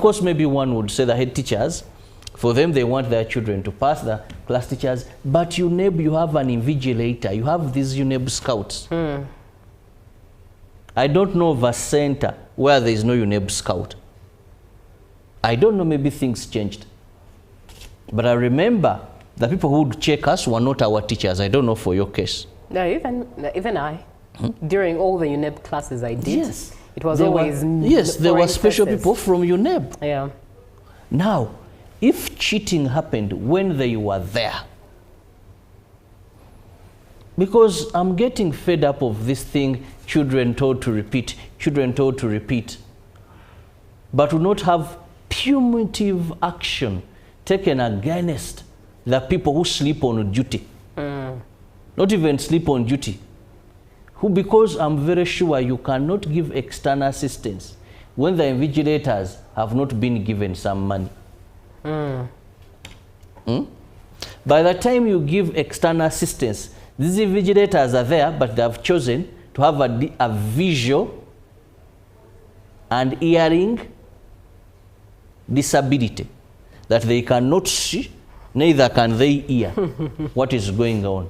course, maybe one would say the head teachers, for them, they want their children to pass the class teachers. But UNEB, you have an invigilator. You have these UNEB scouts. I don't know of a center where there is no UNEB scout. I don't know, maybe things changed. But I remember the people who would check us were not our teachers. I don't know for your case. No, even I. During all the UNEB classes I did, yes, it was always yes, there were special people from UNEB. Yeah. Now, if cheating happened when they were there, because I'm getting fed up of this thing, children told to repeat, but will not have punitive action taken against the people who sleep on duty. Not even sleep on duty. Who, because I'm very sure you cannot give external assistance when the invigilators have not been given some money. By the time you give external assistance, these invigilators are there, but they have chosen to have a visual and hearing disability, that they cannot see, neither can they hear what is going on.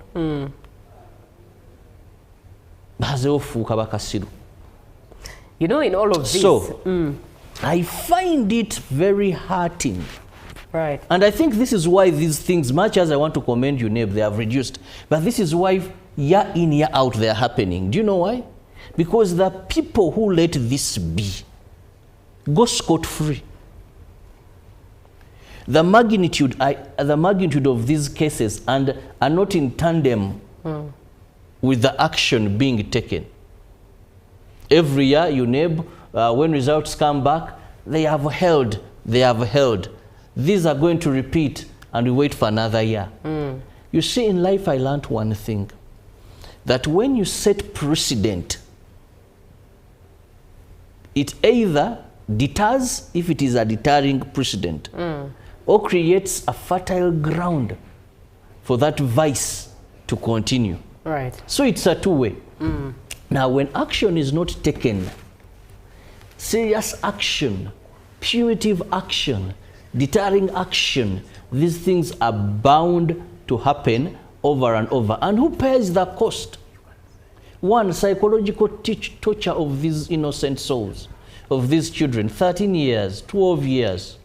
You know, in all of this, so I find it very hurting. Right. And I think this is why these things, much as I want to commend UNEB, they have reduced. But this is why year in, year out, they are happening. Do you know why? Because the people who let this be go scot-free. The magnitude of these cases and are not in tandem with the action being taken. Every year, UNEB, when results come back, they have held. These are going to repeat, and we wait for another year. You see, in life, I learned one thing, that when you set precedent, it either deters, if it is a deterring precedent, or creates a fertile ground for that vice to continue. Right. So it's a two-way. Now, when action is not taken, serious action, punitive action, deterring action, these things are bound to happen over and over. And who pays the cost? One, psychological torture of these innocent souls, of these children, 13 years, 12 years.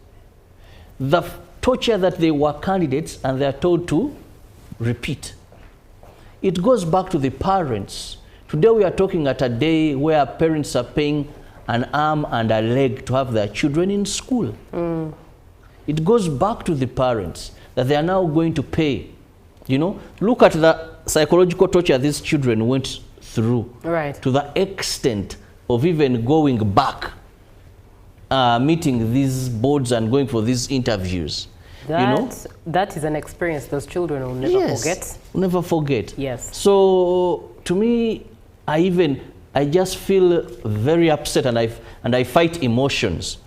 The torture that they were candidates and they are told to repeat. It goes back to the parents. Today we are talking at a day where parents are paying an arm and a leg to have their children in school. It goes back to the parents that they are now going to pay. You know, look at the psychological torture these children went through. Right. To the extent of even going back, meeting these boards and going for these interviews. That is an experience those children will never forget. Never forget. Yes. So to me, I just feel very upset, and I fight emotions,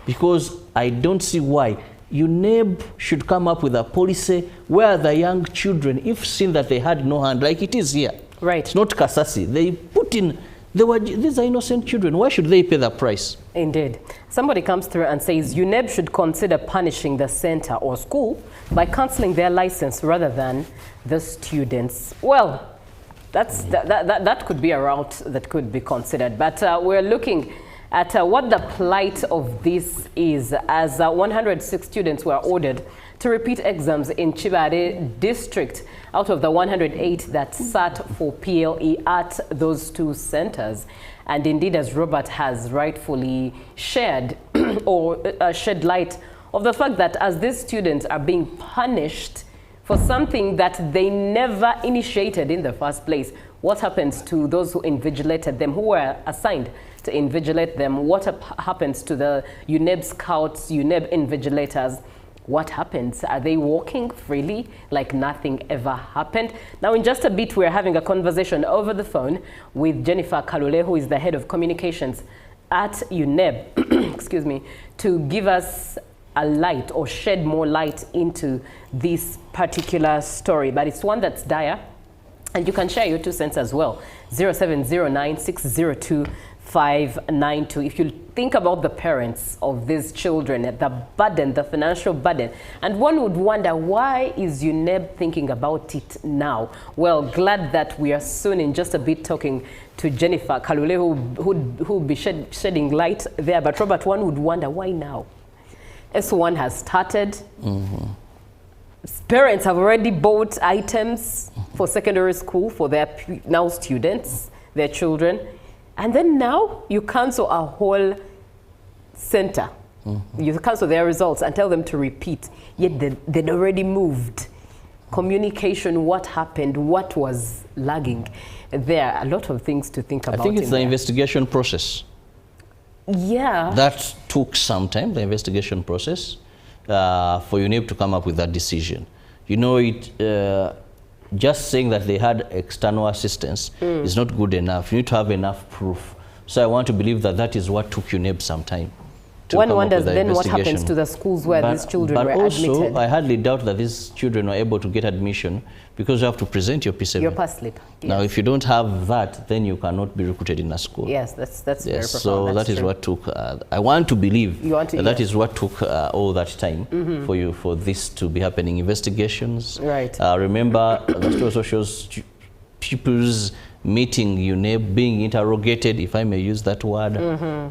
because I don't see why UNEB should come up with a policy where the young children, if seen that they had no hand, like it is here. Right. It's not Kasasi. They put in, these are innocent children. Why should they pay the price? Indeed. Somebody comes through and says UNEB should consider punishing the center or school by cancelling their license rather than the students. Well, that could be a route that could be considered. But we're looking at what the plight of this is, as 106 students were ordered to repeat exams in Chibare district out of the 108 that sat for PLE at those two centers. And indeed, as Robert has rightfully shared or shed light of the fact that as these students are being punished for something that they never initiated in the first place, what happens to those who invigilated them, who were assigned to invigilate them? What happens to the UNEB scouts, UNEB invigilators? What happens? Are they walking freely like nothing ever happened? Now, in just a bit, we're having a conversation over the phone with Jennifer Kalule, who is the head of communications at UNEB, excuse me, to give us a light or shed more light into this particular story. But it's one that's dire. And you can share your 2 cents as well. 0709 602 592. If you think about the parents of these children, the burden, the financial burden, and one would wonder, why is UNEB thinking about it now? Well, glad that we are soon in just a bit talking to Jennifer Kalule, who will be shedding light there. But Robert, one would wonder, why now? S1 has started. Parents have already bought items for secondary school for their now students, their children. And then now you cancel a whole center. You cancel their results and tell them to repeat. Yet they'd already moved. Communication, what happened, what was lagging. There are a lot of things to think about. I think it's the investigation process. Yeah. That took some time, the investigation process, for UNEB to come up with that decision. You know, just saying that they had external assistance is not good enough. You need to have enough proof. So I want to believe that that is what took UNEB some time. One wonders then what happens to the schools where these children were admitted. But also, I hardly doubt that these children were able to get admission because you have to present your P7. Your pass slip. Yes. Now, if you don't have that, then you cannot be recruited in a school. Yes, that's very profound. So that is what took, I want to believe that is what took all that time for this to be happening. Investigations. Right. Remember, the story also shows pupils meeting UNEB, being interrogated, if I may use that word.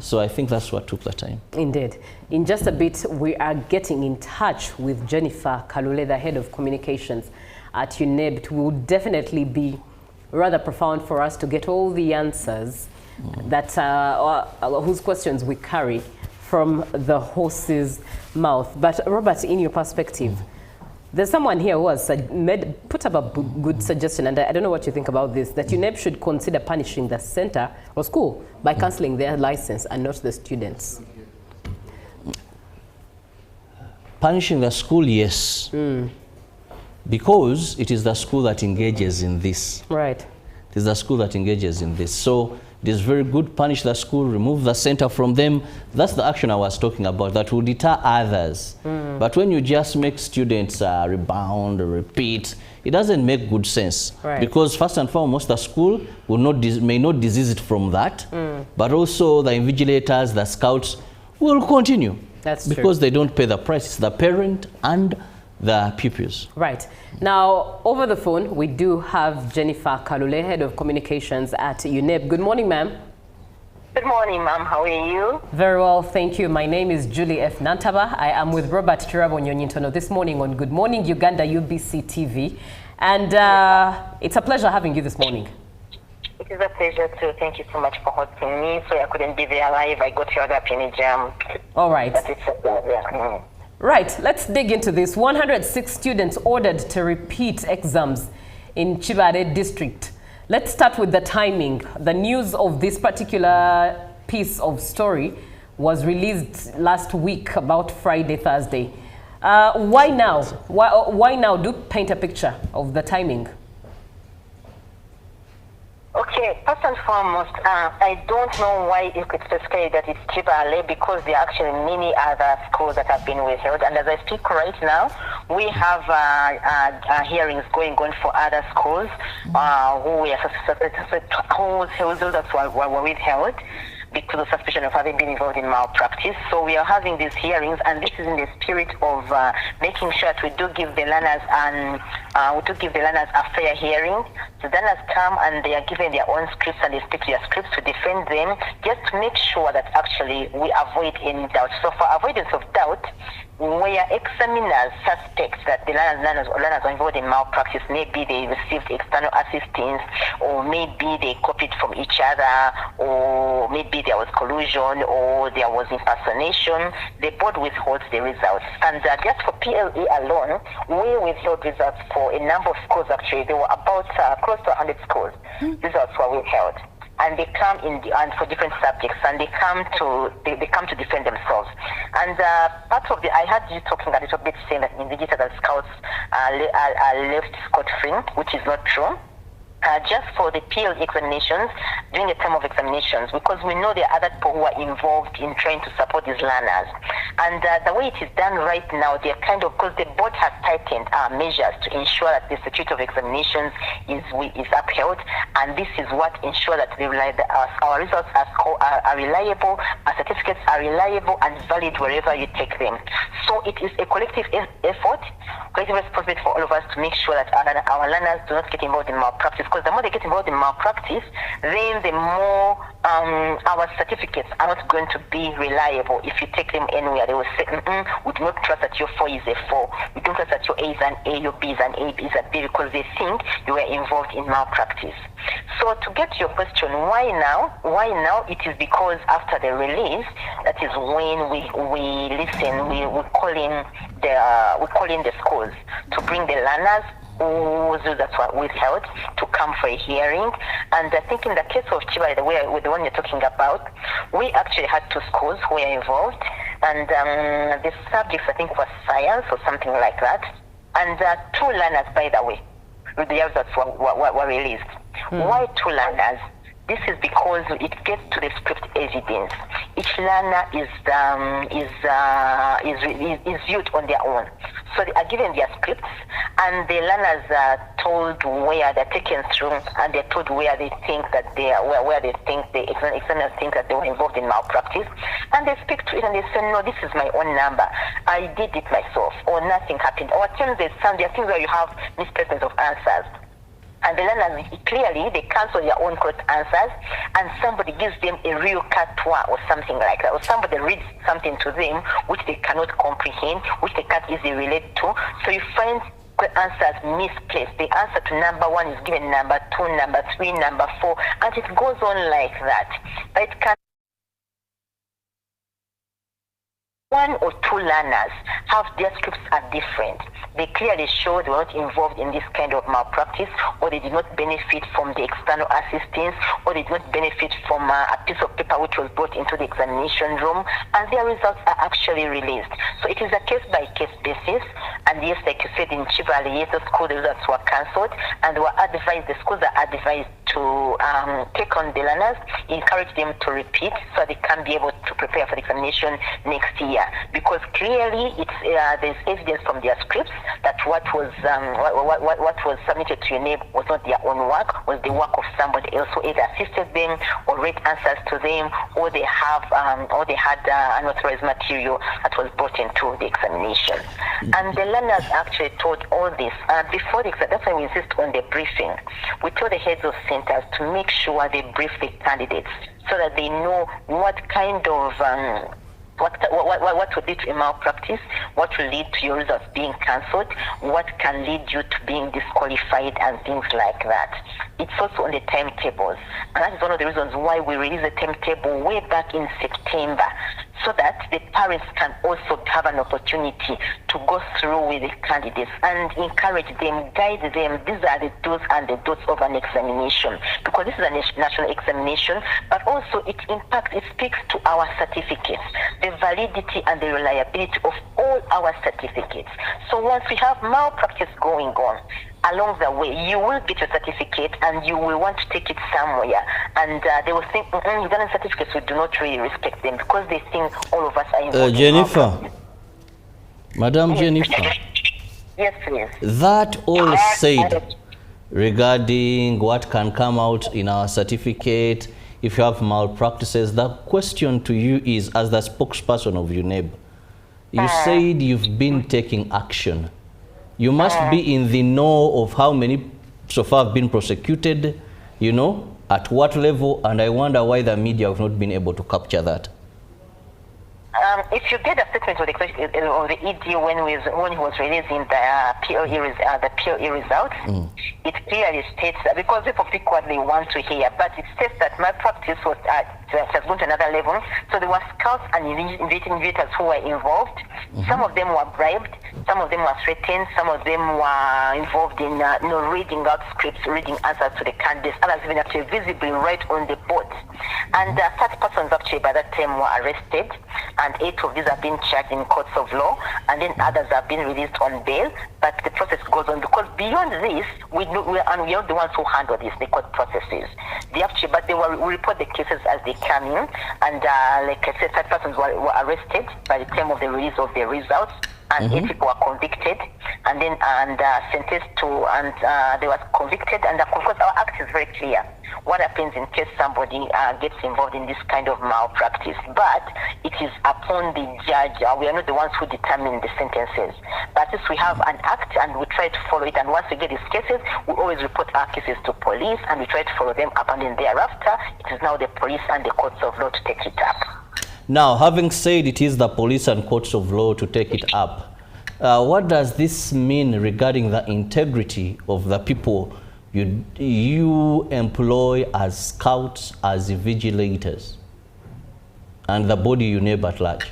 So I think that's what took the time. Indeed. In just a bit, we are getting in touch with Jennifer Kalule, the head of communications at UNEB. It will definitely be rather profound for us to get all the answers that whose questions we carry from the horse's mouth. But Robert, in your perspective, there's someone here who has put up a good suggestion, and I don't know what you think about this, that UNEB should consider punishing the center or school by cancelling their license and not the students. Punishing the school, yes. Because it is the school that engages in this. Right. It is the school that engages in this. So it is very good, punish the school, remove the center from them. That's the action I was talking about, that will deter others. But when you just make students rebound, repeat, it doesn't make good sense. Right. Because first and foremost, the school will may not disease it from that, but also the invigilators, the scouts will continue. That's true. Because they don't pay the price. It's the parent and the pupils. Right. Now, over the phone, we do have Jennifer Kalule, head of communications at UNEB. Good morning, ma'am. Good morning, ma'am. How are you? Very well, thank you. My name is Julie F. Nantaba. I am with Robert Kirabo Nyonyintono this morning on Good Morning Uganda UBC TV. And it's a pleasure having you this morning. It is a pleasure too. Thank you so much for hosting me. So I couldn't be there live. I got held up in a jam. All right. But it's a pleasure. Right, let's dig into this. 106 students ordered to repeat exams in Chibare district. Let's start with the timing. The news of this particular piece of story was released last week, about Friday, Thursday. Why now? Why now? Do paint a picture of the timing. Okay, first and foremost, I don't know why you could specify that it's Chibale, because there are actually many other schools that have been withheld. And as I speak right now, we have hearings going on for other schools whose results were withheld because of suspicion of having been involved in malpractice. So we are having these hearings, and this is in the spirit of making sure that we do give the learners a fair hearing. The learners come and they are given their own scripts, and they speak their scripts to defend them, just to make sure that actually we avoid any doubt. So for avoidance of doubt, where examiners suspect that the learners are involved in malpractice, maybe they received external assistance, or maybe they copied from each other, or maybe there was collusion, or there was impersonation, the board withholds the results. And just for PLE alone, we withheld results for a number of schools. Actually, there were about close to 100 schools. Results were withheld. And they come and for different subjects, and they come to defend themselves. And part of I heard you talking a little bit saying that invigilators and scouts are left scot-free, which is not true. just for the PL examinations, during the time of examinations, because we know there are other people who are involved in trying to support these learners. And the way it is done right now, they're kind of, because the board has tightened measures to ensure that the Security of Examinations is upheld, and this is what ensures that our results are reliable, our certificates are reliable and valid wherever you take them. So it is a collective effort, collective responsibility for all of us to make sure that our learners do not get involved in malpractice, because the more they get involved in malpractice, then the more our certificates are not going to be reliable. If you take them anywhere, they will say, we do not trust that your 4 is a 4. We don't trust that your A is an A, your B is an A, B is a B, because they think you were involved in malpractice. So to get to your question, why now? Why now? It is because after the release, that is when we call in the schools to bring the learners whose results were withheld to come for a hearing. And I think in the case of Chiba, the one you're talking about, we actually had 2 schools who were involved, and the subjects I think was science or something like that, and 2 learners, by the way, with the results were released. Why 2 learners? This is because it gets to the script evidence. Each learner is viewed on their own. So they are given their scripts, and the learners are told where they're taken through, and they're told where they think that where they think the examiners think that they were involved in malpractice, and they speak to it and they say, no, this is my own number. I did it myself, or nothing happened. Or at times there are things where you have misplacement of answers. And the learners, clearly, they cancel their own correct answers, and somebody gives them a real catois or something like that, or somebody reads something to them which they cannot comprehend, which they can't easily relate to. So you find answers misplaced. The answer to number 1 is given number 2, number 3, number 4, and it goes on like that. But it can 1 or 2 learners have their scripts are different. They clearly show they were not involved in this kind of malpractice, or they did not benefit from the external assistance, or they did not benefit from a piece of paper which was brought into the examination room, and their results are actually released. So it is a case-by-case basis, and yes, like you said, in Chivali, yes, the school results were cancelled, and the schools are advised to take on the learners, encourage them to repeat so they can be able to prepare for the examination next year. Because clearly there's evidence from their scripts that what was submitted to UNEB was not their own work, was the work of somebody else who either assisted them or read answers to them, or they had unauthorized material that was brought into the examination. And the learners actually told all this before the exam. That's why we insist on the briefing. We tell the heads of centers to make sure they brief the candidates so that they know what kind of what would lead to a malpractice, what will lead to your results being cancelled, what can lead you to being disqualified, and things like that. It's also on the timetables, and that is one of the reasons why we released the timetable way back in September, so that the parents can also have an opportunity to go through with the candidates and encourage them, guide them. These are the do's and the don'ts of an examination, because this is a national examination, but also it speaks to our certificates, the validity and the reliability of all our certificates. So once we have malpractice going on, along the way, you will get your certificate and you will want to take it somewhere. And they will think, Ugandan certificates, we do not really respect them, because they think all of us are involved. Jennifer, Madam Jennifer. Yes, please. That all said regarding what can come out in our certificate if you have malpractices, the question to you is, as the spokesperson of UNEB, you said you've been taking action. You must be in the know of how many so far have been prosecuted, at what level, and I wonder why the media have not been able to capture that. If you get a statement of the ED when he was releasing the PLE results, it clearly states that, because people pick what they want to hear, but it states that my practice has gone to another level. So there were scouts and investigators who were involved. Some of them were bribed. Some of them were threatened. Some of them were involved in reading out scripts, reading answers to the candidates. Others even actually visibly right on the board. And 30 persons actually by that time were arrested, and 8 of these have been charged in courts of law, and then others have been released on bail. But the process goes on, because beyond this, we are the ones who handle these, the court processes. We report the cases as they come in, and like I said, 30 persons were arrested by the time of the release of the results, and 8 people were convicted, and then sentenced to, and they were convicted. And of course, our act is very clear. What happens in case somebody gets involved in this kind of malpractice? But it is upon the judge. We are not the ones who determine the sentences. But since we have an act and we try to follow it, and once we get these cases, we always report our cases to police, and we try to follow them up, and then thereafter, it is now the police and the courts of law to take it up. Now, having said it is the police and courts of law to take it up, what does this mean regarding the integrity of the people you employ as scouts, as vigilators, and the body you name at large?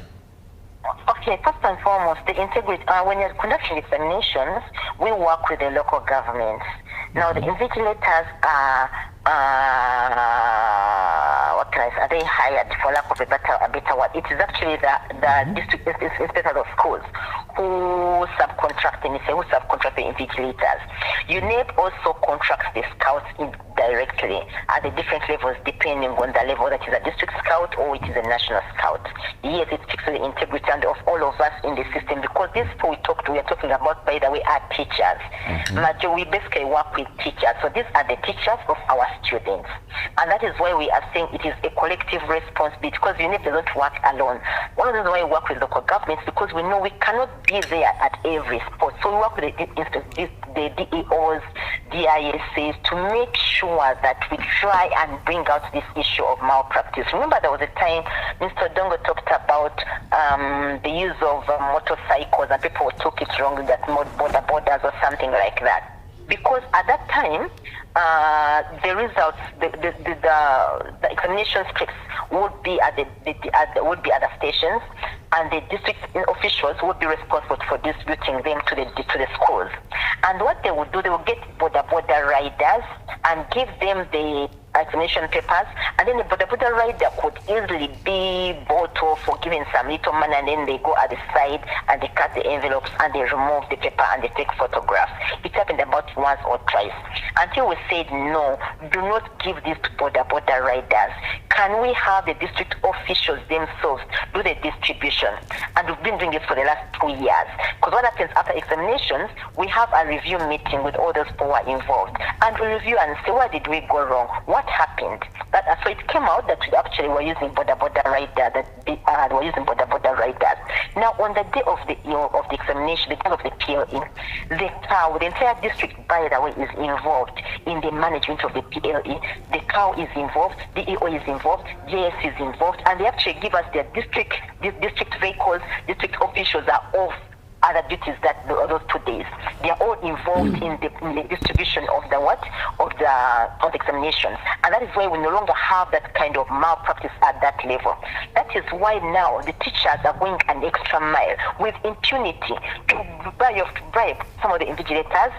Okay, first and foremost, the integrity. When you're conducting examinations, we work with the local governments. Now, the invigilators what can I say? Are they hired, for lack of a better word? It is actually the district inspectors of schools who subcontract the invigilators. UNEP also contracts the scouts directly at the different levels, depending on the level that is a district scout or it is a national scout. Yes, it speaks to the integrity of all of us in the system, because these people we are talking about, by the way, are teachers. We basically work with teachers. So these are the teachers of our students. And that is why we are saying it is a collective responsibility, because UNEP does not work alone. One of the reasons why we work with local governments, because we know we cannot be there at every spot. So we work with the DEOs, DISAs, to make sure that we try and bring out this issue of malpractice. Remember, there was a time Mr. Dongo talked about the use of motorcycles, and people took it wrong, that borders or something like that. Because at that time, the results, the examination scripts would be at the stations, and the district officials would be responsible for distributing them to the schools. And what they would do, they would get border riders and give them the examination papers, and then the border rider could easily be bought off for giving some little money, and then they go at the side and they cut the envelopes and they remove the paper and they take photographs. It happened about once or twice, until we said, no, do not give this to border riders. Can we have the district officials themselves do the distribution? And we've been doing this for the last 2 years. Because what happens after examinations, we have a review meeting with all those who are involved, and we review and say, where did we go wrong? What happened? So it came out that we actually were using border riders. Now, on the day of the examination, the day of the PLE, the entire district, by the way, is involved in the management of the PLE. The COW is involved, the EO is involved, JS is involved, and they actually give us their district vehicles. District officials are off other duties that those 2 days. They are all involved in the distribution of the examinations. And that is why we no longer have that kind of malpractice at that level. That is why now the teachers are going an extra mile with impunity to bribe some of the invigilators,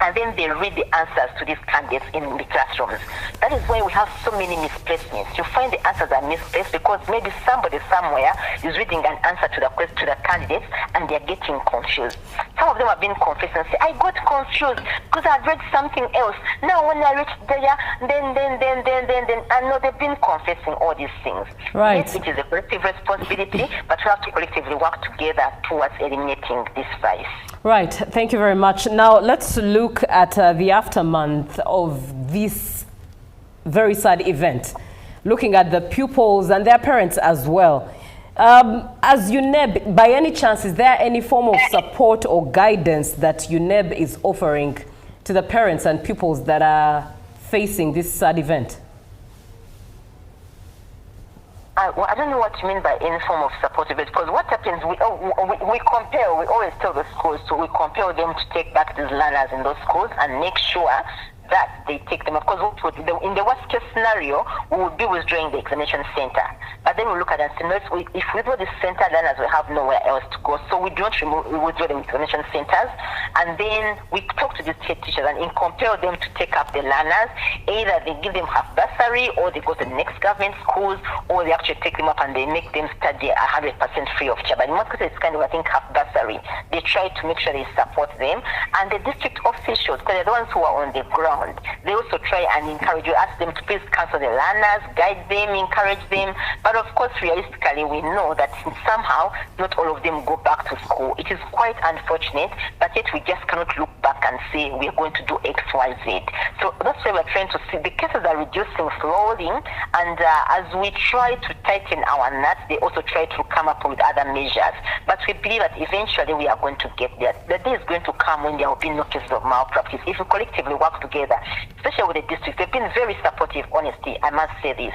and then they read the answers to these candidates in the classrooms. That is why we have so many misplacements. You find the answers are misplaced because maybe somebody somewhere is reading an answer to the candidates and they're getting confused. Some of them have been confused and say, I got confused because I read something else. Now when I reached there, then, I know they've been confessing all these things. Right. Yes, it is a collective responsibility, but we have to collectively work together towards eliminating this vice. Right. Thank you very much. Now let's look at the aftermath of this very sad event, looking at the pupils and their parents as well. As UNEB, by any chance, is there any form of support or guidance that UNEB is offering to the parents and pupils that are facing this sad event? Well, I don't know what you mean by any form of support, because what happens, we always tell the schools, so we compel them to take back these learners in those schools and make sure that, they take them. Of course, in the worst case scenario, we would be withdrawing the examination center. But then we look at it and say, if we withdraw the center, learners will have nowhere else to go. So we don't withdraw the examination centers. And then we talk to the state teachers and compel them to take up the learners. Either they give them half bursary, or they go to the next government schools, or they actually take them up and they make them study 100% free of charge. But in most cases, it's kind of, I think, half bursary. They try to make sure they support them. And the district officials, because they're the ones who are on the ground, they also try and encourage you, ask them to please counsel the learners, guide them, encourage them. But of course, realistically, we know that somehow not all of them go back to school. It is quite unfortunate, but yet we just cannot look back and say we are going to do X, Y, Z. So that's why we're trying to see the cases are reducing slowly, and as we try to tighten our nuts, they also try to come up with other measures. But we believe that eventually we are going to get there. The day is going to come when there will be no cases of malpractice. If we collectively work together, especially with the districts, they've been very supportive, honestly, I must say this.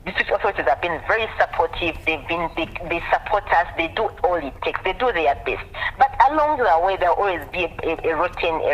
District authorities have been very supportive. They support us. They do all it takes. They do their best. But along the way, there will always be a rotten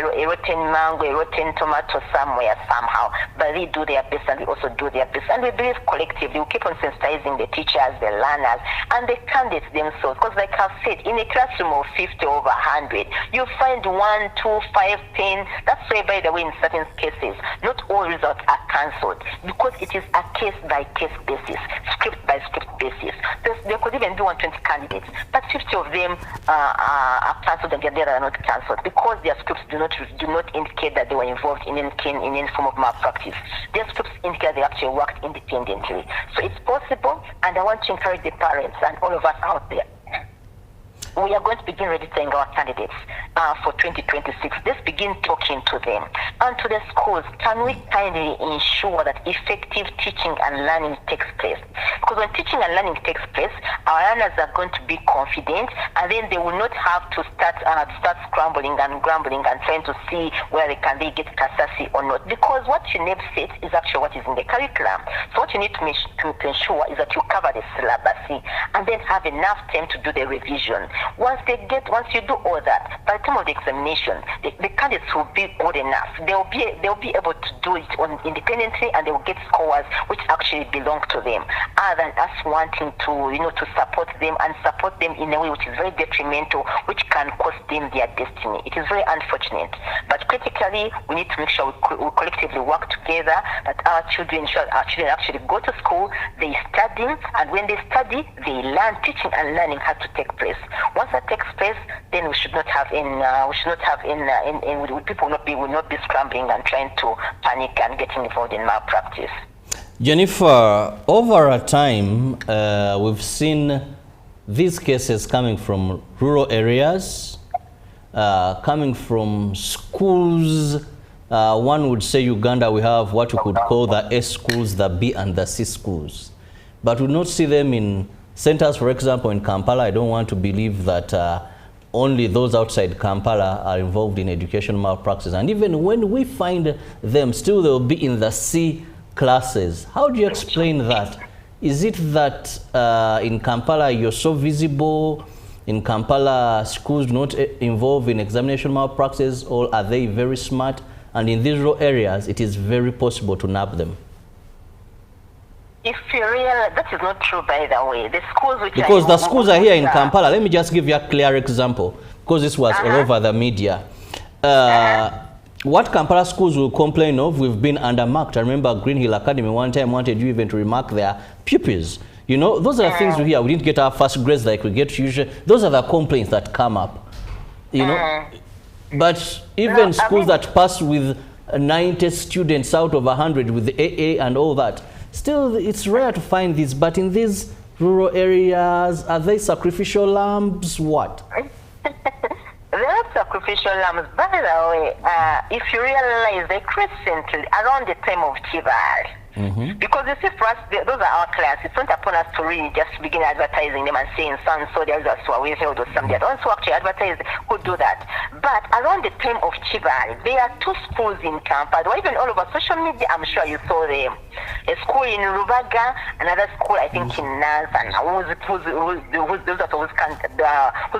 mango, a rotten tomato somewhere, somehow. But they do their best, and we also do their best. And we believe collectively, we keep on sensitizing the teachers, the learners, and the candidates themselves. Because like I've said, in a classroom of 50 over 100, you find 1, 2, 5, 10. That's why, by the way, in certain cases, not all results are cancelled, because it is a case-by-case basis, script by script basis. They could even do 120 candidates, but 50 of them are cancelled and the others are not cancelled because their scripts do not indicate that they were involved in any form of malpractice. Their scripts indicate they actually worked independently. So it's possible, and I want to encourage the parents and all of us out there. We are going to begin registering our candidates for 2026. Let's begin talking to them. And to the schools, can we kindly ensure that effective teaching and learning takes place? Because when teaching and learning takes place, our learners are going to be confident, and then they will not have to start scrambling and grumbling and trying to see where they get Kasasi or not. Because what you need set is actually what is in the curriculum. So what you need to ensure is that you cover the syllabus and then have enough time to do the revision. Once you do all that, by the time of the examination, the candidates will be good enough. They'll be able to do it independently, and they will get scores which actually belong to them, other than us wanting to support them in a way which is very detrimental, which can cost them their destiny. It is very unfortunate. But critically, we need to make sure we collectively work together, that our children actually go to school, they study, and when they study, they learn. Teaching and learning has to take place. Once that takes place, then people will not be scrambling and trying to panic and getting involved in malpractice. Jennifer, over a time, we've seen these cases coming from rural areas, coming from schools. One would say Uganda, we have what we could call the A schools, the B and the C schools. But we not see them in centers, for example, in Kampala. I don't want to believe that only those outside Kampala are involved in education malpractice. And even when we find them, still they'll be in the C classes. How do you explain that? Is it that in Kampala you're so visible, in Kampala schools not involved in examination malpractice, or are they very smart? And in these rural areas, it is very possible to nab them. If you realize, that is not true, by the way. The schools which because the schools are here in Kampala. Let me just give you a clear example, because this was all over the media. What Kampala schools will complain of, we've been undermarked. I remember Green Hill Academy one time wanted you even to remark their pupils. You know, those are the things we hear. We didn't get our first grades like we get usually. Those are the complaints that come up, you know. But even schools that pass with 90 students out of 100 with the AA and all that, still it's rare to find this. But in these rural areas, are they sacrificial lambs? What? They are sacrificial lambs. By the way, if you realize they recently, around the time of Chival, because you see, for us, those are our clients. It's not upon us to really just begin advertising them and saying, so there is a so we held or something. The ones who actually advertise could do that. But around the time of Chibari, there are 2 schools in Kampala, or even all over social media, I'm sure you saw them. A school in Rubaga, another school, I think, in Nansan, whose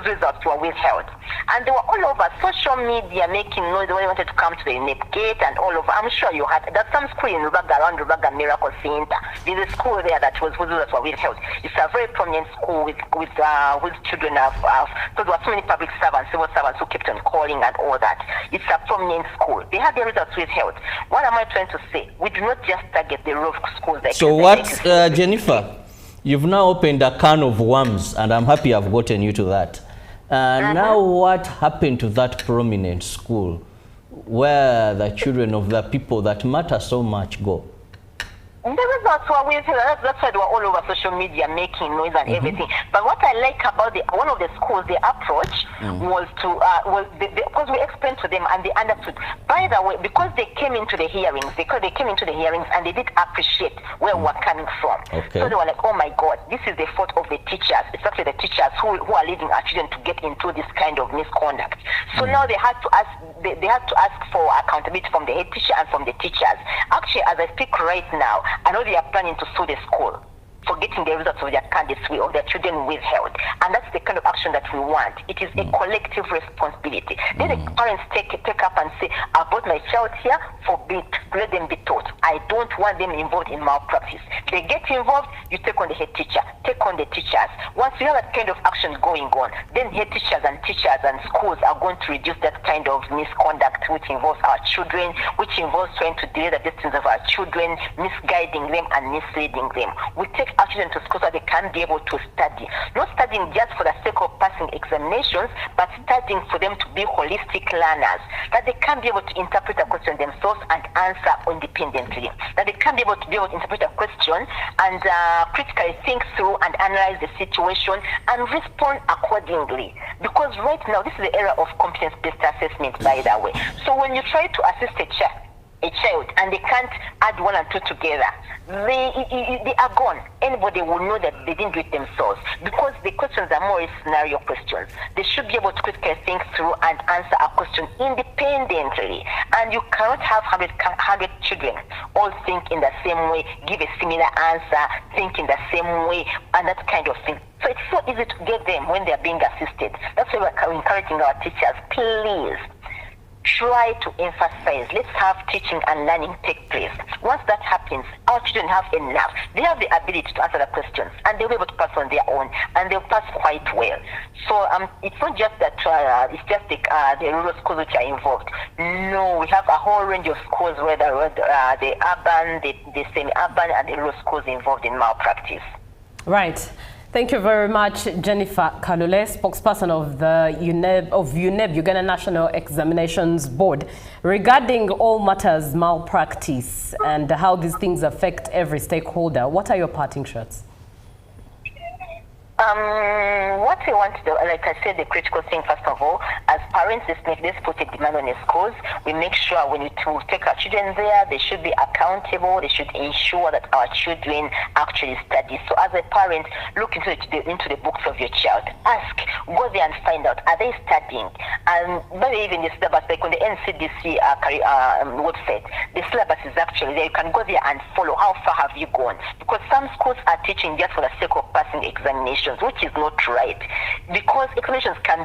results were withheld. And they were all over social media making noise. They wanted to come to the NEP gate and all over. I'm sure you had. There's some school in Rubaga, around Rubaga Miracle Center. There's a school there that whose results were withheld. It's a very prominent school with children of so there were so many public servants, civil servants who kept on calling and all that. It's a prominent school. They had their results withheld. What am I trying to say? We do not just target the rough schools. So what, Jennifer? You've now opened a can of worms, and I'm happy I've gotten you to that. Now what happened to that prominent school where the children of the people that matter so much go? The results were withheld. That's why they were all over social media making noise and everything. But what I like about one of the schools, the approach was to because we explained to them and they understood. By the way, because they came into the hearings, and they did appreciate where we were coming from. Okay. So they were like, oh my God, this is the fault of the teachers. It's actually the teachers who are leading our children to get into this kind of misconduct. So now they had to ask. They had to ask for accountability from the head teacher and from the teachers. Actually, as I speak right now, I know they are planning to sue the school for getting the results of their candidates of their children withheld. And that's the kind of action that we want. It is a collective responsibility. Then the parents take up and say, I brought my child here for let them be taught. I don't want them involved in malpractice. They get involved, you take on the head teacher, take on the teachers. Once you have that kind of action going on, then head teachers and schools are going to reduce that kind of misconduct which involves our children, which involves trying to delay the destinies of our children, misguiding them and misleading them. We take our children to school so they can be able to study. Not studying just for the sake of passing examinations, but studying for them to be holistic learners. That they can be able to interpret a question themselves and answer independently. That they can be able to interpret a question and critically think through and analyze the situation and respond accordingly. Because right now, this is the era of competence-based assessment, by the way. So when you try to assist a child and they can't add 1 and 2 together, they are gone. Anybody will know that they didn't do it themselves because the questions are more scenario questions. They should be able to critically think through and answer a question independently. And you cannot have 100 children all think in the same way, give a similar answer, think in the same way, and that kind of thing. So it's so easy to get them when they're being assisted. That's why we're encouraging our teachers, please, try to emphasize, let's have teaching and learning take place. Once that happens, our children have enough. They have the ability to answer the questions and they'll be able to pass on their own and they'll pass quite well. So it's not just that it's just the rural schools which are involved. No, we have a whole range of schools, whether the urban, the semi-urban and the rural schools involved in malpractice. Right. Thank you very much, Jennifer Kalule, spokesperson of the UNEB, Uganda National Examinations Board. Regarding all matters malpractice and how these things affect every stakeholder, what are your parting shots? What we want to do, like I said, the critical thing, first of all, as parents, let's put a demand on the schools. We make sure when we take our children there, they should be accountable. They should ensure that our children actually study. So as a parent, look into the books of your child. Ask, go there and find out, are they studying? And maybe even the syllabus, like on the NCDC website, the syllabus is actually there. You can go there and follow how far have you gone. Because some schools are teaching just for the sake of passing examinations, which is not right, because examinations are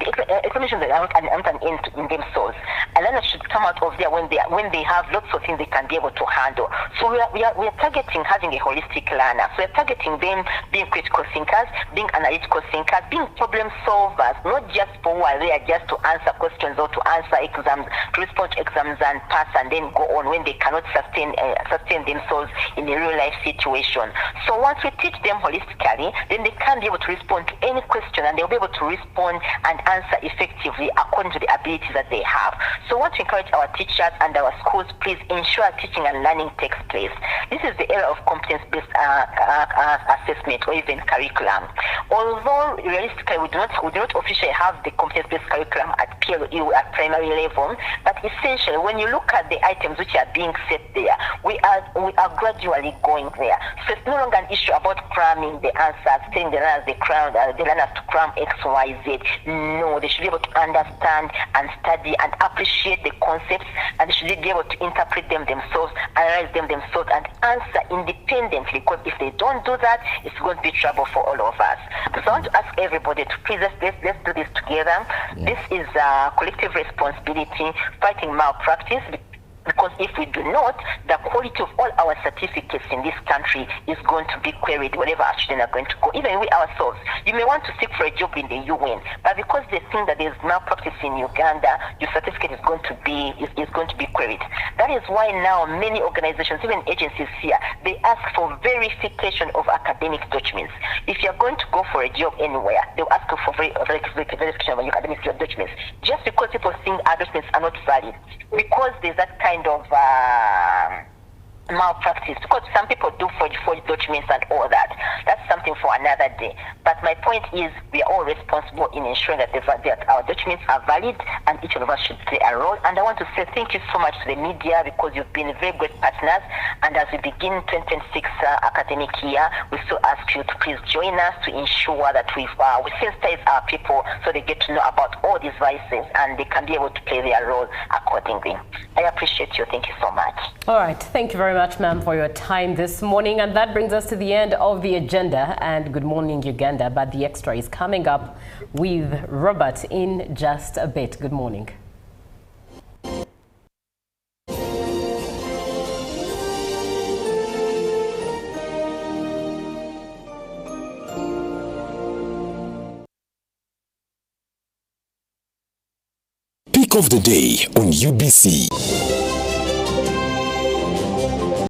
not an end in themselves. A learner should come out of there when they have lots of things they can be able to handle. So we are targeting having a holistic learner. So we are targeting them being critical thinkers, being analytical thinkers, being problem solvers, not just for who are there just to answer questions or to answer exams, to respond to exams and pass and then go on when they cannot sustain themselves in a real life situation. So once we teach them holistically, then they can be able to respond to any question and they'll be able to respond and answer effectively according to the abilities that they have. So I want to encourage our teachers and our schools, please ensure teaching and learning takes place. This is is the era of competence-based assessment or even curriculum. Although realistically we do not officially have the competence-based curriculum at PLE at primary level, but essentially when you look at the items which are being set there, we are gradually going there. So it's no longer an issue about cramming the answers, telling the learners to cram X, Y, Z. No, they should be able to understand and study and appreciate the concepts, and they should be able to interpret them themselves, analyze them themselves, and answer independently, because if they don't do that, it's going to be trouble for all of us. So I want to ask everybody to please let's do this together. Yeah. This is a collective responsibility, fighting malpractice. Because if we do not, the quality of all our certificates in this country is going to be queried wherever our children are going to go. Even we ourselves, you may want to seek for a job in the UN, but because they think that there's malpractice in Uganda, your certificate is going to be queried. That is why now many organizations, even agencies here, they ask for verification of academic documents. If you're going to go for a job anywhere, they'll ask you for verification of your academic documents. Just because people think our documents are not valid, because there's that kind of malpractice, because some people do forge documents and all that. That's something for another day. But my point is, we are all responsible in ensuring that our documents are valid, and each one of us should play a role. And I want to say thank you so much to the media, because you've been very great partners. And as we begin 2026 academic year, we still ask you to please join us to ensure that we sensitize our people so they get to know about all these vices and they can be able to play their role accordingly. I appreciate you. Thank you so much. All right. Thank you very much, ma'am, for your time this morning. And that brings us to the end of the agenda. And good morning, Uganda. But the extra is coming up with Robert in just a bit. Good morning. Pick of the day on UBC.